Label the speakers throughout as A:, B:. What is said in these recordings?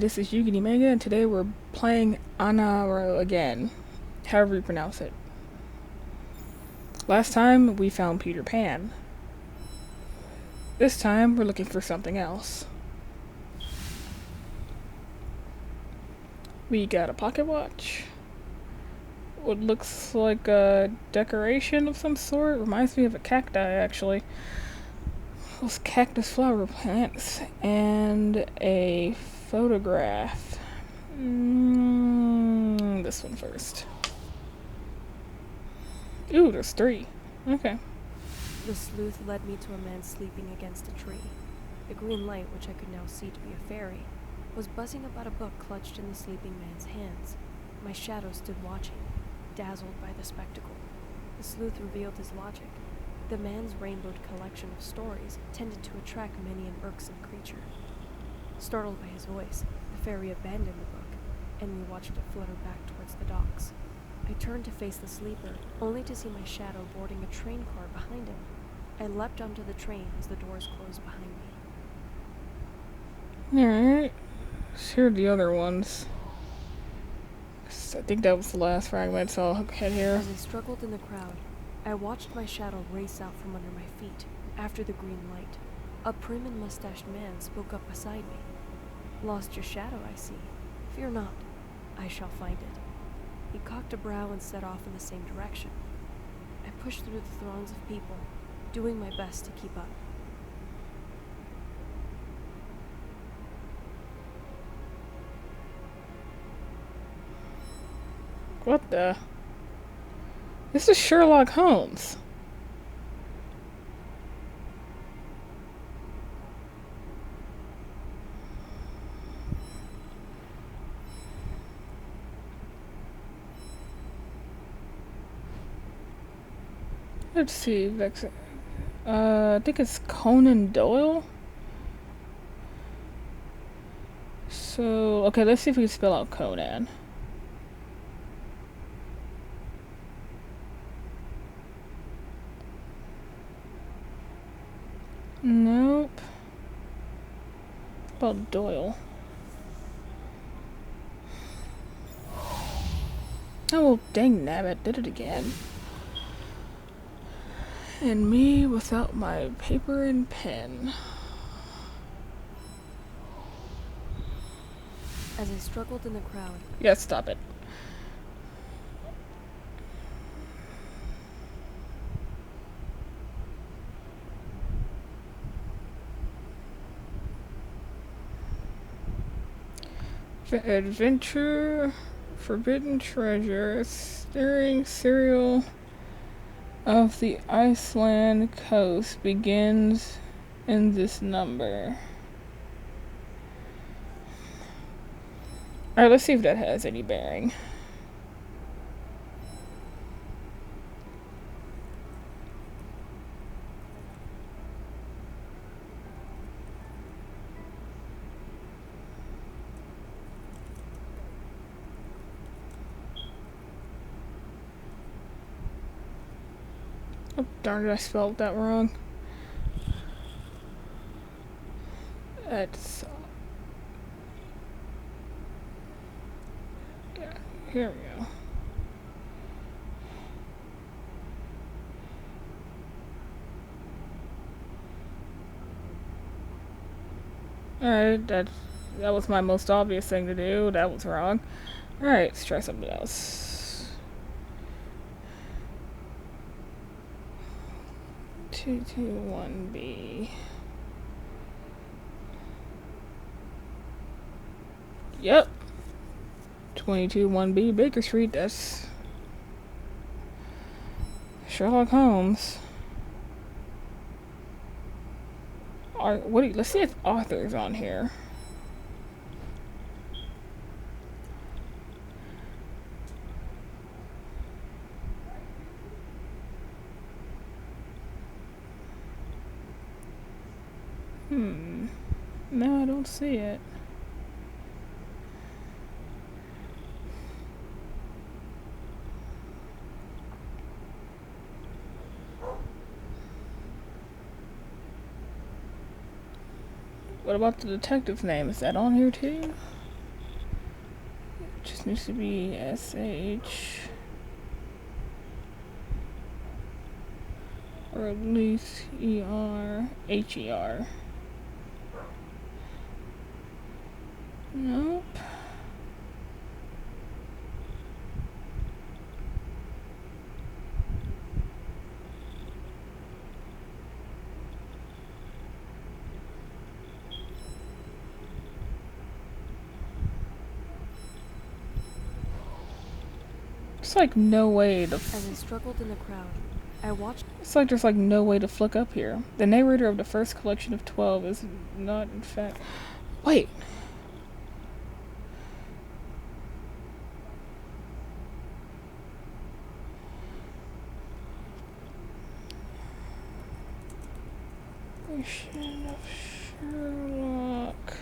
A: this is Yugini Mega, and today we're playing Ahnayro again, however you pronounce it. Last time we found Peter Pan. This time we're looking for something else. We got a pocket watch. What looks like a decoration of some sort. Reminds me of a cacti, actually. Those cactus flower plants. And a photograph. This one first. Ooh, there's 3. Okay.
B: The sleuth led me to a man sleeping against a tree. The green light, which I could now see to be a fairy, was buzzing about a book clutched in the sleeping man's hands. My shadow stood watching, dazzled by the spectacle. The sleuth revealed his logic. The man's rainbowed collection of stories tended to attract many an irksome creature. Startled by his voice, the fairy abandoned the book, and we watched it flutter back towards the docks. I turned to face the sleeper, only to see my shadow boarding a train car behind him. I leapt onto the train as the doors closed behind me.
A: Alright. Here are the other ones. I think that was the last fragment, so I'll head here.
B: As I struggled in the crowd, I watched my shadow race out from under my feet, after the green light. A prim and mustached man spoke up beside me. "Lost your shadow, I see. Fear not. I shall find it." He cocked a brow and set off in the same direction. I pushed through the throngs of people, doing my best to keep up.
A: What the? This is Sherlock Holmes. Let's see, I think it's Conan Doyle. So, okay, let's see if we can spell out Conan. Nope. About Doyle. Oh, well, dang nabbit, did it again. And me without my paper and pen.
B: As I struggled in the crowd,
A: Yeah, stop it. Adventure, Forbidden Treasure, Steering Serial of the Iceland coast begins in this number. Alright, let's see if that has any bearing. Oh, darn it, I spelled that wrong. That's... yeah, here we go. Alright, that was my most obvious thing to do. That was wrong. Alright, let's try something else. 221B. Yep. 221B Baker Street, that's Sherlock Holmes. Let's see if author's on here. No, I don't see it. What about the detective's name? Is that on here too? Just needs to be SH. Or at least ER, HER. Nope. It's like no way to.
B: As I struggled in the crowd, I watched.
A: It's like there's like no way to flick up here. The narrator of the first collection of 12 is not, in fact. Wait. Version of Sherlock.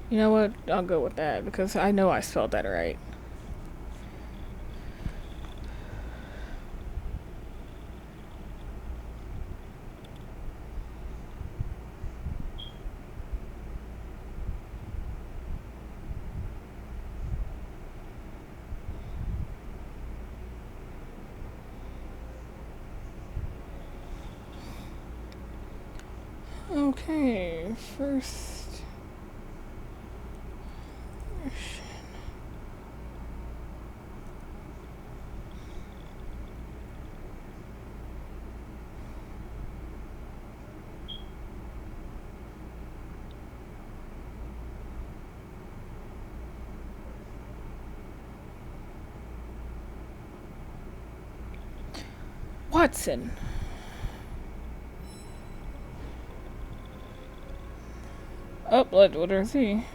A: You know what? I'll go with that because I know I spelled that right. Okay, first. Watson. Oh, what is he?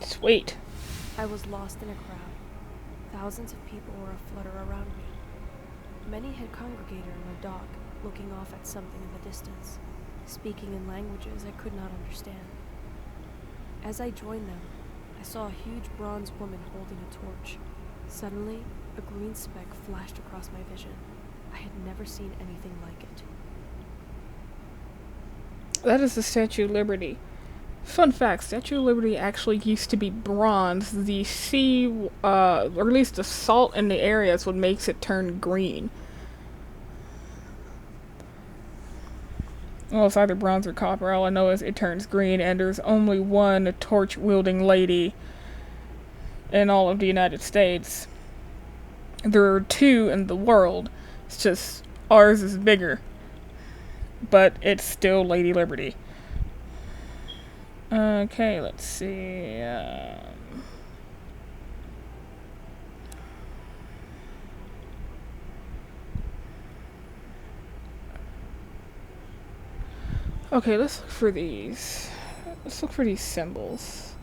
A: Sweet.
B: I was lost in a crowd. Thousands of people were aflutter around me. Many had congregated on a dock, looking off at something in the distance, speaking in languages I could not understand. As I joined them, I saw a huge bronze woman holding a torch. Suddenly, a green speck flashed across my vision. I had never seen anything like it.
A: That is the Statue of Liberty. Fun fact, Statue of Liberty actually used to be bronze. The sea, or at least the salt in the area is what makes it turn green. Well, it's either bronze or copper. All I know is it turns green, and there's only one torch-wielding lady in all of the United States. There are two in the world. It's just ours is bigger. But it's still Lady Liberty. Okay, let's see. Okay, let's look for these. Let's look for these symbols.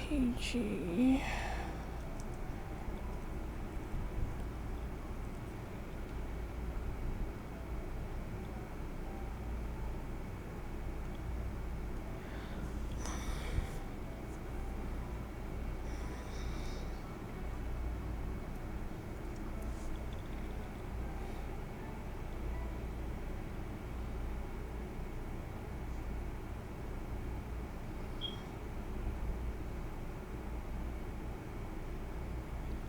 A: PG.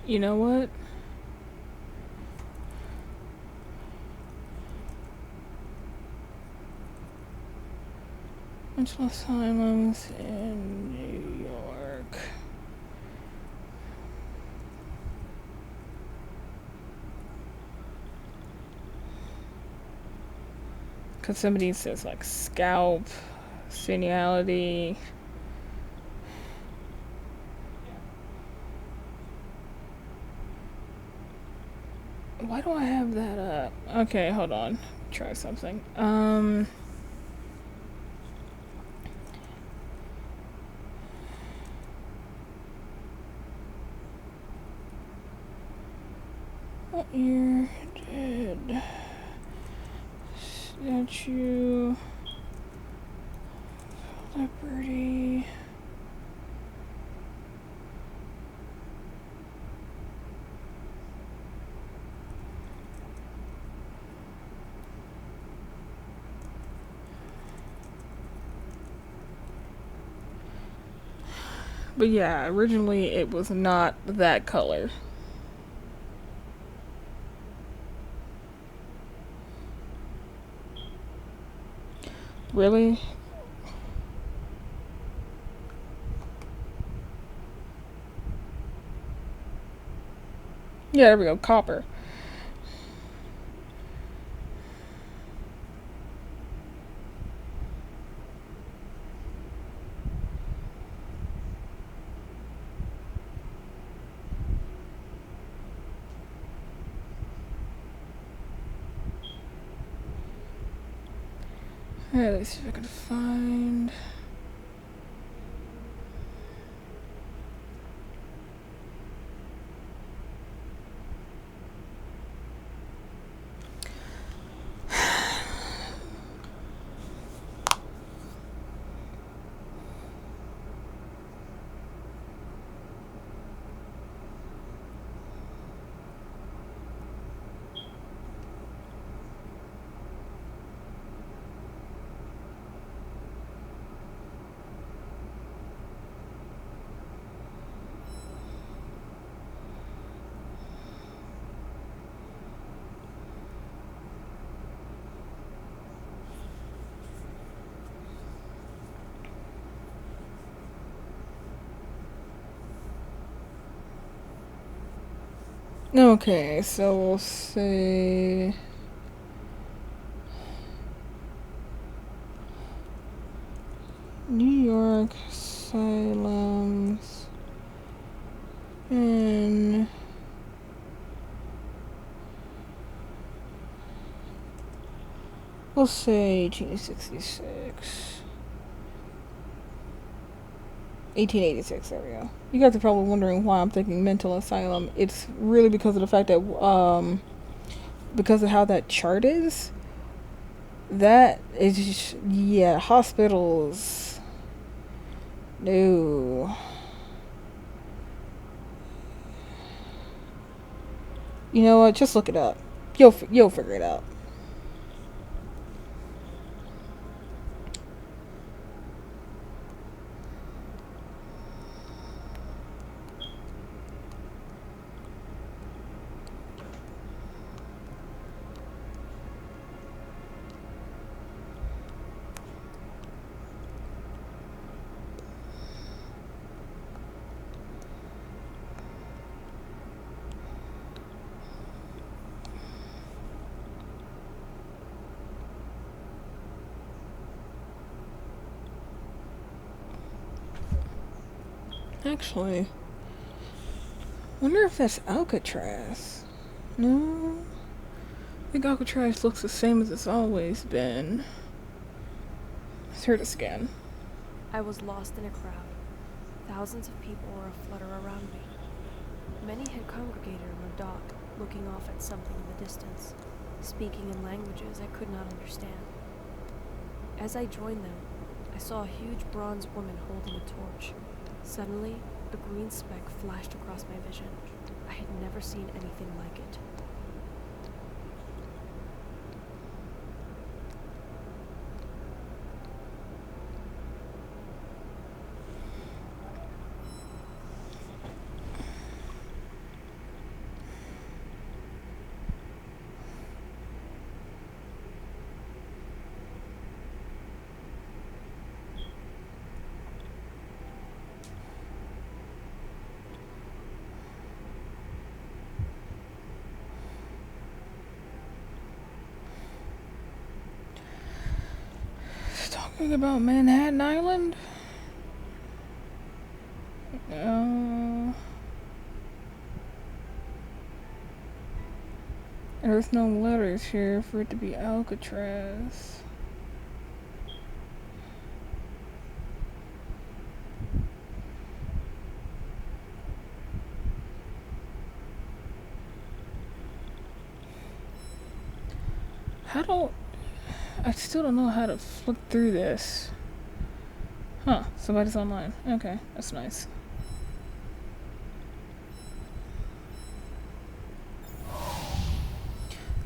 A: You know what? Mental asylums in New York. Because somebody says like scalp, seniality. Why do I have that up? Okay, hold on. Try something. What year did Statue Liberty? But yeah, originally it was not that color. Really? Yeah, there we go. Copper. Alright, let's see if I can find. Okay, so we'll say New York asylums and we'll say 1866. 1886, there we go. You guys are probably wondering why I'm thinking mental asylum. It's really because of the fact that, because of how that chart is. That is just, yeah, hospitals. No. You know what? Just look it up. You'll figure it out. Actually, wonder if that's Alcatraz. No. I think Alcatraz looks the same as it's always been. Let's hear this again.
B: I was lost in a crowd. Thousands of people were aflutter around me. Many had congregated on a dock, looking off at something in the distance, speaking in languages I could not understand. As I joined them, I saw a huge bronze woman holding a torch. Suddenly, a green speck flashed across my vision. I had never seen anything like it.
A: It's talking about Manhattan Island? There's no letters here for it to be Alcatraz. I still don't know how to flip through this. Huh, somebody's online. Okay, that's nice.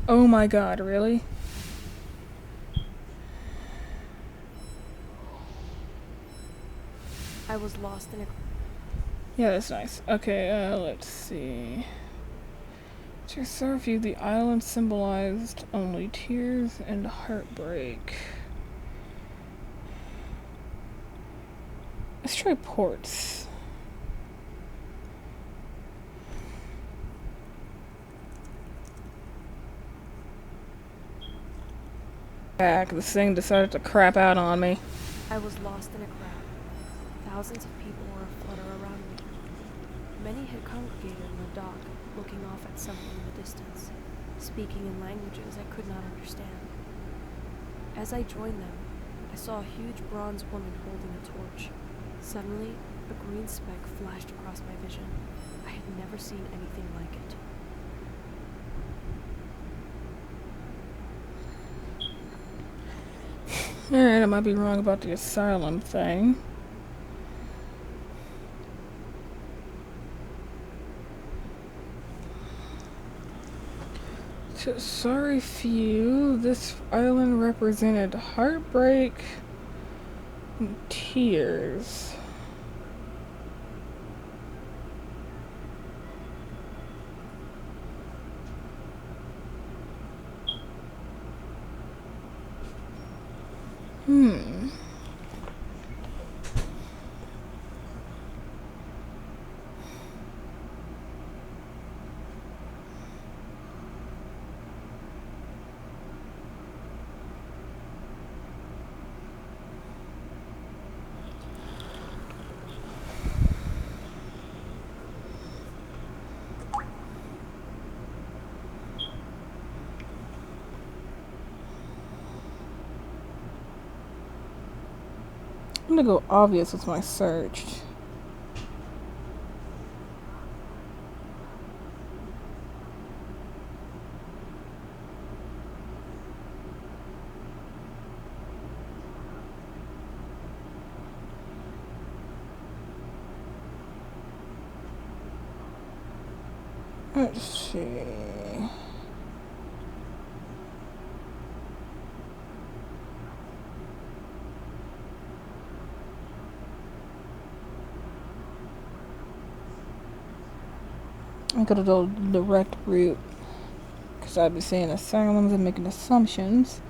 A: Oh my god, really?
B: I was lost in a...
A: Yeah, that's nice. Okay, let's see. To serve you, the island symbolized only tears and heartbreak. Let's try ports. Back, this thing decided to crap out on me.
B: I was lost in a crowd. Thousands of people were aflutter around me. Many had congregated on the dock, looking off at something in the distance, speaking in languages I could not understand. As I joined them, I saw a huge bronze woman holding a torch. Suddenly, a green speck flashed across my vision. I had never seen anything like it.
A: Alright, I might be wrong about the asylum thing. Sorry few, this island represented heartbreak and tears. I'm gonna go obvious with my search. Let's see. I gotta go direct route because I've been saying asylums and making assumptions.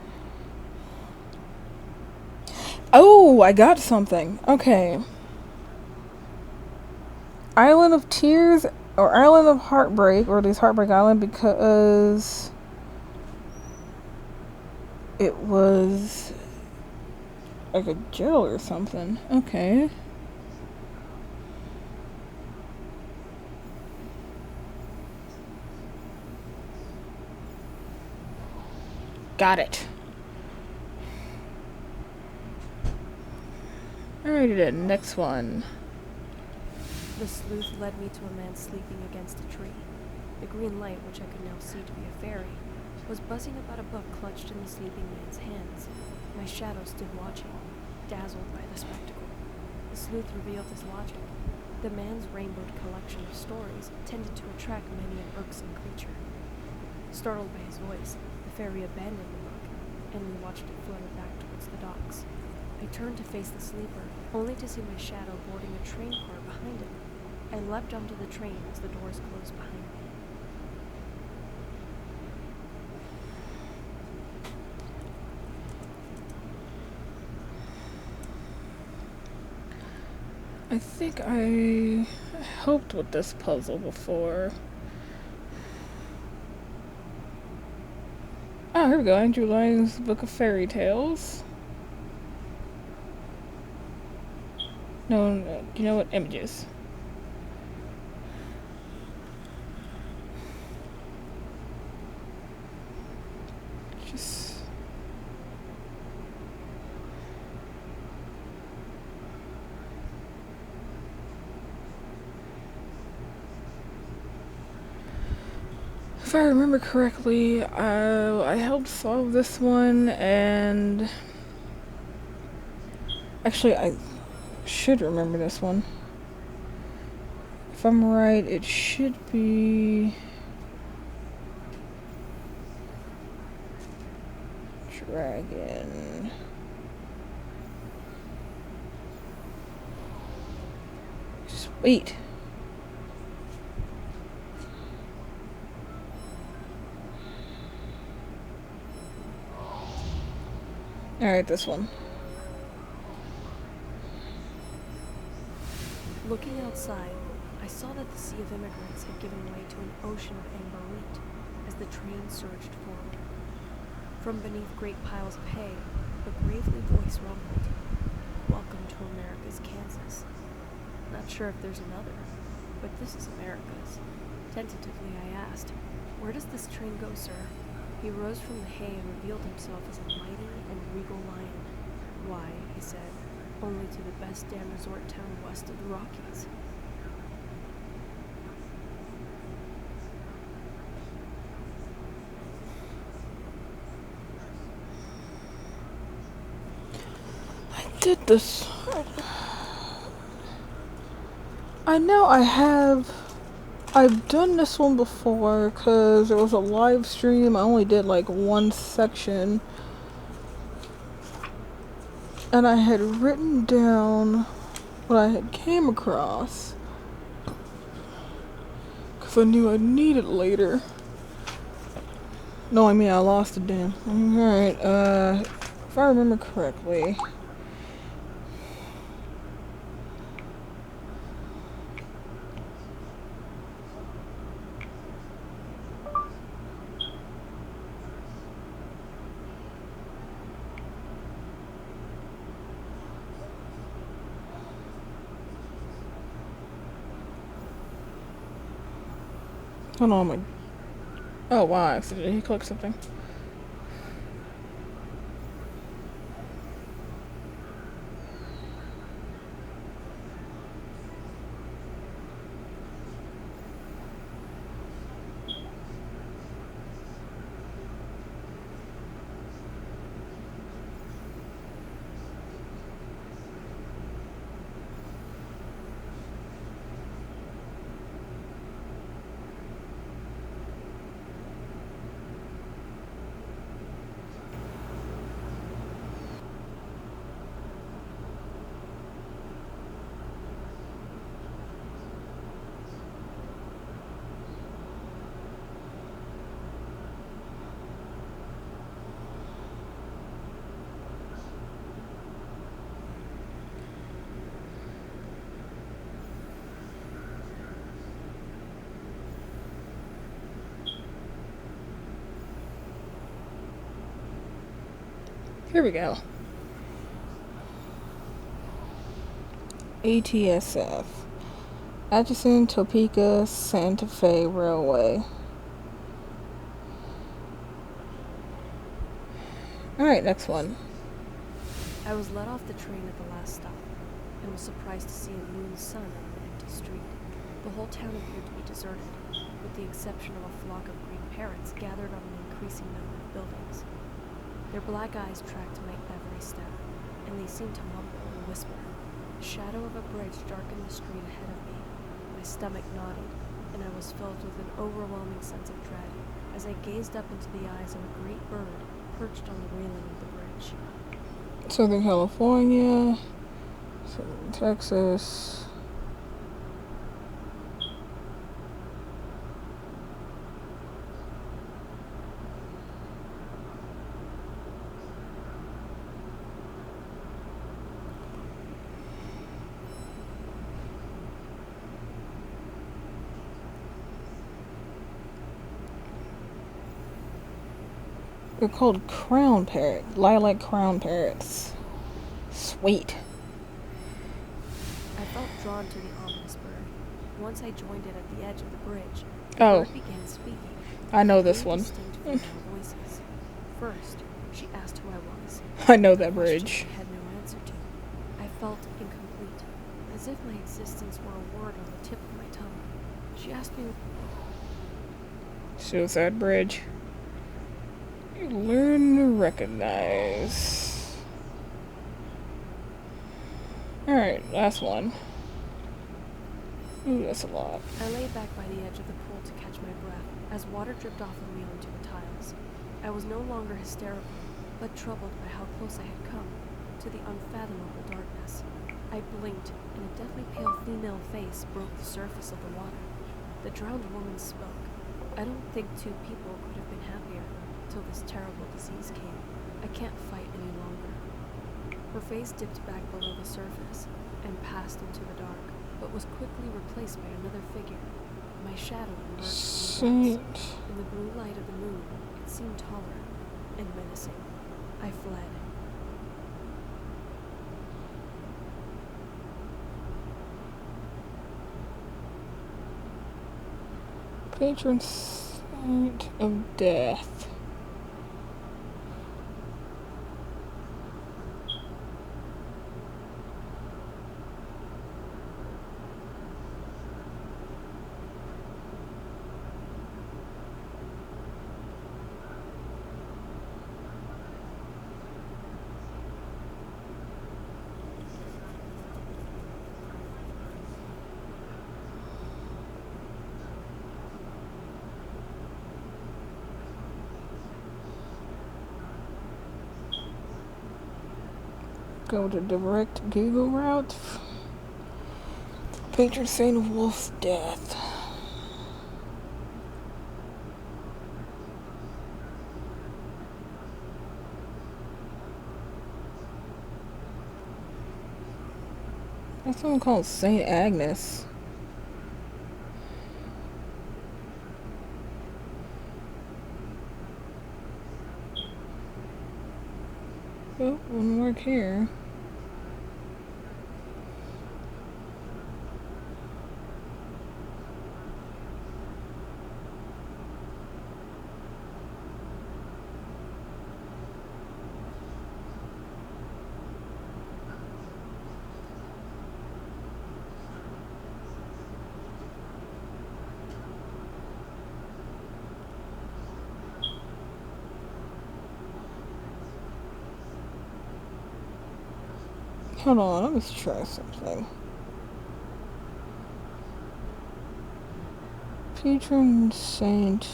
A: Oh, I got something. Okay. Island of Tears or Island of Heartbreak, or at least Heartbreak Island, because it was like a jail or something. Okay. Got it. Alrighty then, next one.
B: The sleuth led me to a man sleeping against a tree. The green light, which I could now see to be a fairy, was buzzing about a book clutched in the sleeping man's hands. My shadow stood watching, dazzled by the spectacle. The sleuth revealed his logic. The man's rainbowed collection of stories tended to attract many an irksome creature. Startled by his voice, the fairy abandoned the book, and we watched it flutter back towards the docks. I turned to face the sleeper, only to see my shadow boarding a train car behind him. I leapt onto the train as the doors closed behind me.
A: I think I helped with this puzzle before. Oh, here we go. Andrew Lyon's Book of Fairy Tales. No, you know what? Images. Just... If I remember correctly, I helped solve this one, and actually, I should remember this one. If I'm right, it should be Dragon. Sweet. Alright, this one.
B: Looking outside, I saw that the sea of immigrants had given way to an ocean of amber wheat as the train surged forward. From beneath great piles of hay, a gravely voice rumbled, "Welcome to America's Kansas." Not sure if there's another, but this is America's. Tentatively I asked, "Where does this train go, sir?" He rose from the hay and revealed himself as a mighty and regal lion. "Why," he said, "only to the best damn resort town west of the Rockies."
A: I did this. I know I've done this one before because it was a live stream. I only did like one section. And I had written down what I had came across. Because I knew I'd need it later. No, I mean I lost it, damn. Alright, if I remember correctly. Hold on, my. Oh wow, I accidentally clicked something. Here we go. ATSF. Atchison, Topeka, Santa Fe Railway. Alright, next one.
B: I was let off the train at the last stop, and was surprised to see a noon sun on an empty street. The whole town appeared to be deserted, with the exception of a flock of green parrots gathered on an increasing number of buildings. Their black eyes tracked my every step, and they seemed to mumble and whisper. The shadow of a bridge darkened the street ahead of me. My stomach knotted, and I was filled with an overwhelming sense of dread as I gazed up into the eyes of a great bird perched on the railing of the bridge.
A: Southern California, Southern Texas. They're called crown parrot, lilac crown parrots. Sweet.
B: I felt drawn to the ominous bird. Once I joined it at the edge of the bridge, the
A: Oh,
B: bird began speaking.
A: I know this
B: Three
A: one.
B: distinct female voices. First, she asked who I was.
A: I know that
B: A question
A: bridge.
B: I had no answer to. I felt incomplete, as if my existence were a word on the tip of my tongue. She asked me
A: Suicide Bridge. You learn to recognize. Alright, last one. Ooh, that's a lot.
B: I lay back by the edge of the pool to catch my breath as water dripped off of me onto the tiles. I was no longer hysterical, but troubled by how close I had come to the unfathomable darkness. I blinked, and a deathly pale female face broke the surface of the water. The drowned woman spoke. I don't think two people could have been happier till this terrible disease came. I can't fight any longer. Her face dipped back below the surface and passed into the dark, but was quickly replaced by another figure. My shadow emerged from the depths. In the blue light of the moon, it seemed taller and menacing. I fled.
A: Patron saint of death. Go to direct Google route. Patron saint of wolf's death. That's someone called Saint Agnes. Oh, wouldn't work here. Hold on, let me try something. Patron saint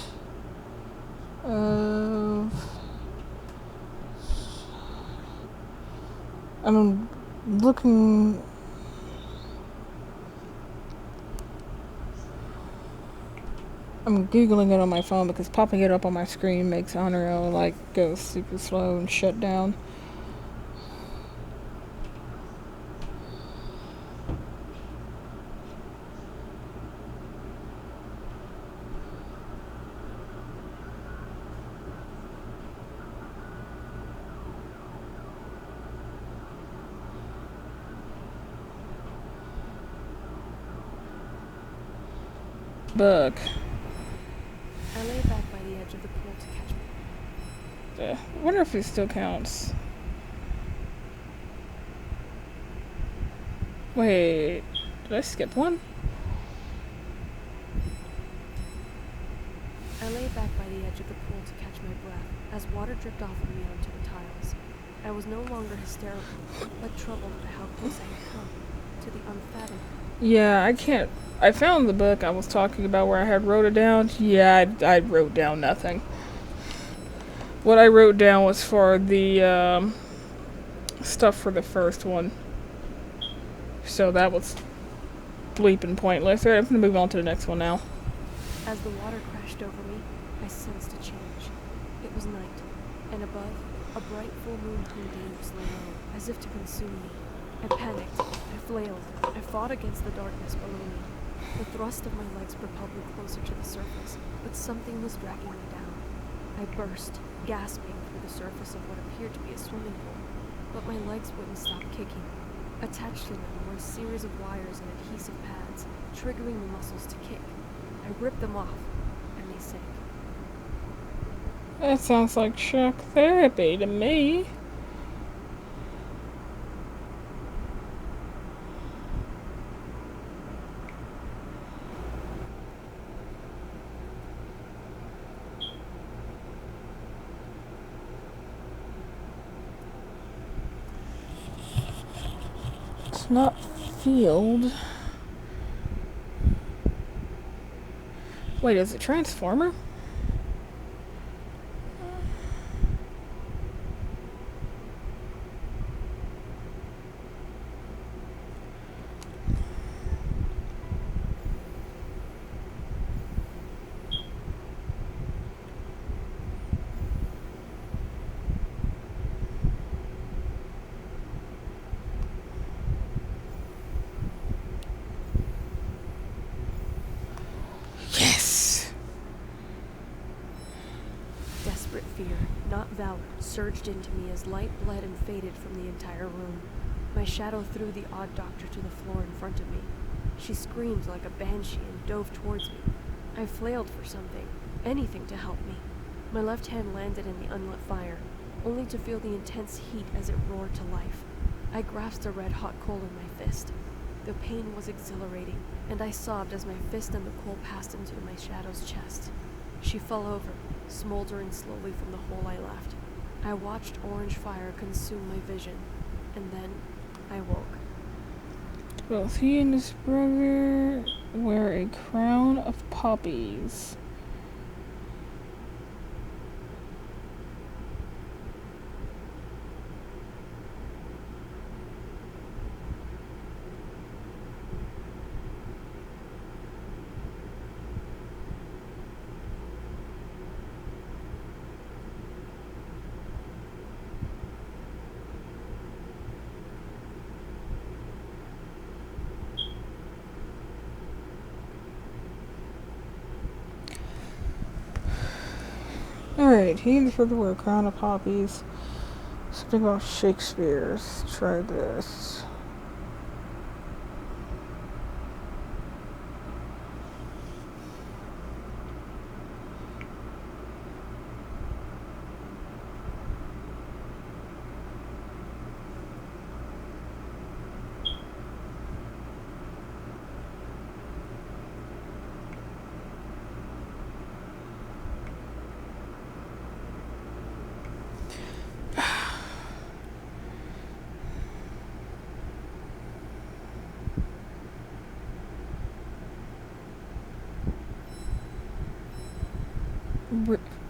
A: of... I'm looking... I'm Googling it on my phone because popping it up on my screen makes Ahnayro like go super slow and shut down. Book.
B: I lay back by the edge of the pool to catch me.
A: I wonder if it still counts. Wait, did I skip one?
B: I lay back by the edge of the pool to catch my breath as water dripped off of me onto the tiles. I was no longer hysterical, but troubled by how close I had come to the unfathomable.
A: Yeah, I found the book I was talking about where I had wrote it down. Yeah, I wrote down nothing. What I wrote down was for the stuff for the first one. So that was bleeping pointless. Alright, I'm gonna move on to the next one now.
B: As the water crashed over me, I sensed a change. It was night, and above, a bright full moon hung dangerously low, as if to consume me. I panicked. I flailed. I fought against the darkness below me. The thrust of my legs propelled me closer to the surface, but something was dragging me down. I burst, gasping through the surface of what appeared to be a swimming pool, but my legs wouldn't stop kicking. Attached to them were a series of wires and adhesive pads, triggering the muscles to kick. I ripped them off, and they sank.
A: That sounds like shock therapy to me. Not field. Wait, is it transformer? Yes!
B: Desperate fear, not valor, surged into me as light bled and faded from the entire room. My shadow threw the odd doctor to the floor in front of me. She screamed like a banshee and dove towards me. I flailed for something, anything to help me. My left hand landed in the unlit fire, only to feel the intense heat as it roared to life. I grasped a red-hot coal in my fist. The pain was exhilarating, and I sobbed as my fist and the coal passed into my shadow's chest. She fell over, smoldering slowly from the hole I left. I watched orange fire consume my vision, and then I woke.
A: Both he and his brother wear a crown of poppies. Alright, he and his brother wear a crown of poppies. Something about Shakespeare's. Try this.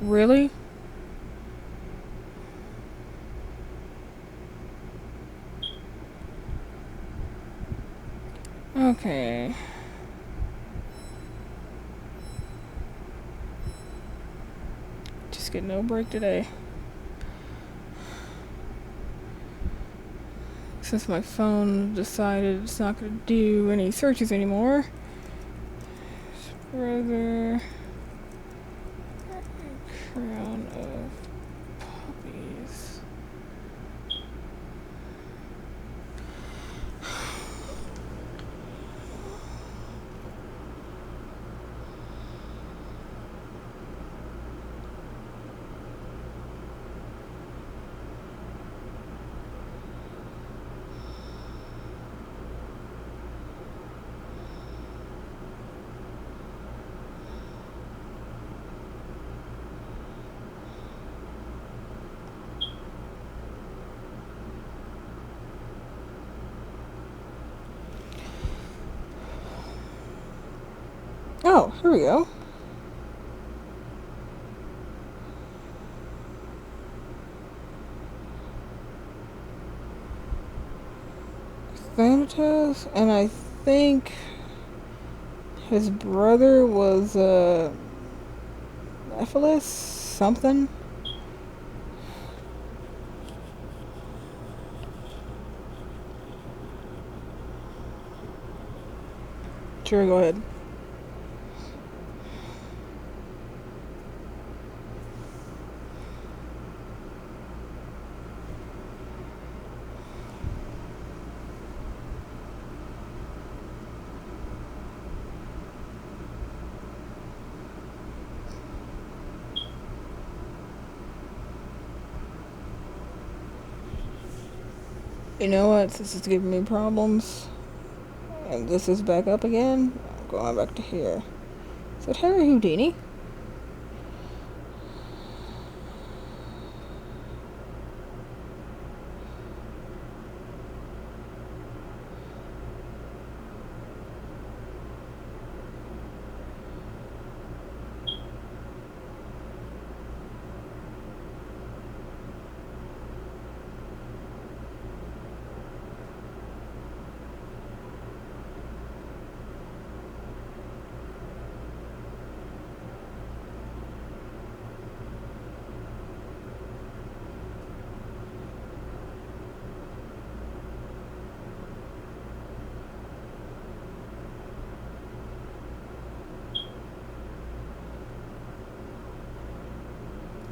A: Really? Okay. Just get no break today. Since my phone decided it's not going to do any searches anymore. Brother. Crown of poppies. Oh, here we go. Thanatos, and I think his brother was Ephesus something. Sure, go ahead. You know what? This is giving me problems. And this is back up again. I'm going back to here. Is it Harry Houdini?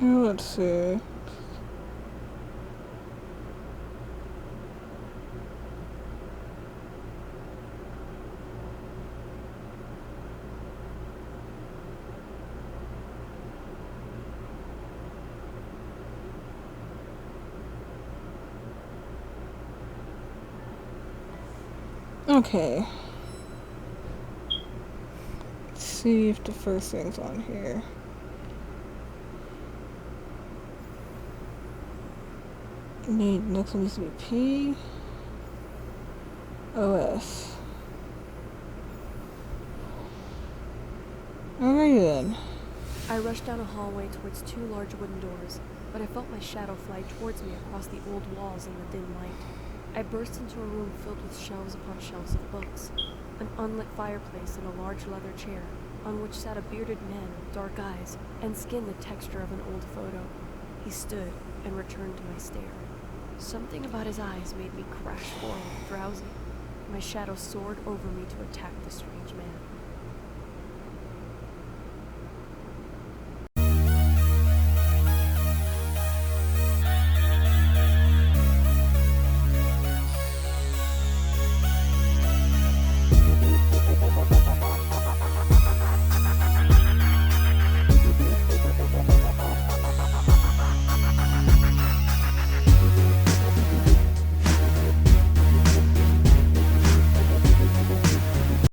A: Let's see. Okay. Let's see if the first thing's on here. Next one needs to be P. OS. Alright then.
B: I rushed down a hallway towards two large wooden doors, but I felt my shadow fly towards me across the old walls in the dim light. I burst into a room filled with shelves upon shelves of books, an unlit fireplace and a large leather chair, on which sat a bearded man with dark eyes and skin the texture of an old photo. He stood and returned to my stare. Something about his eyes made me crash forward, drowsy. My shadow soared over me to attack the strange man.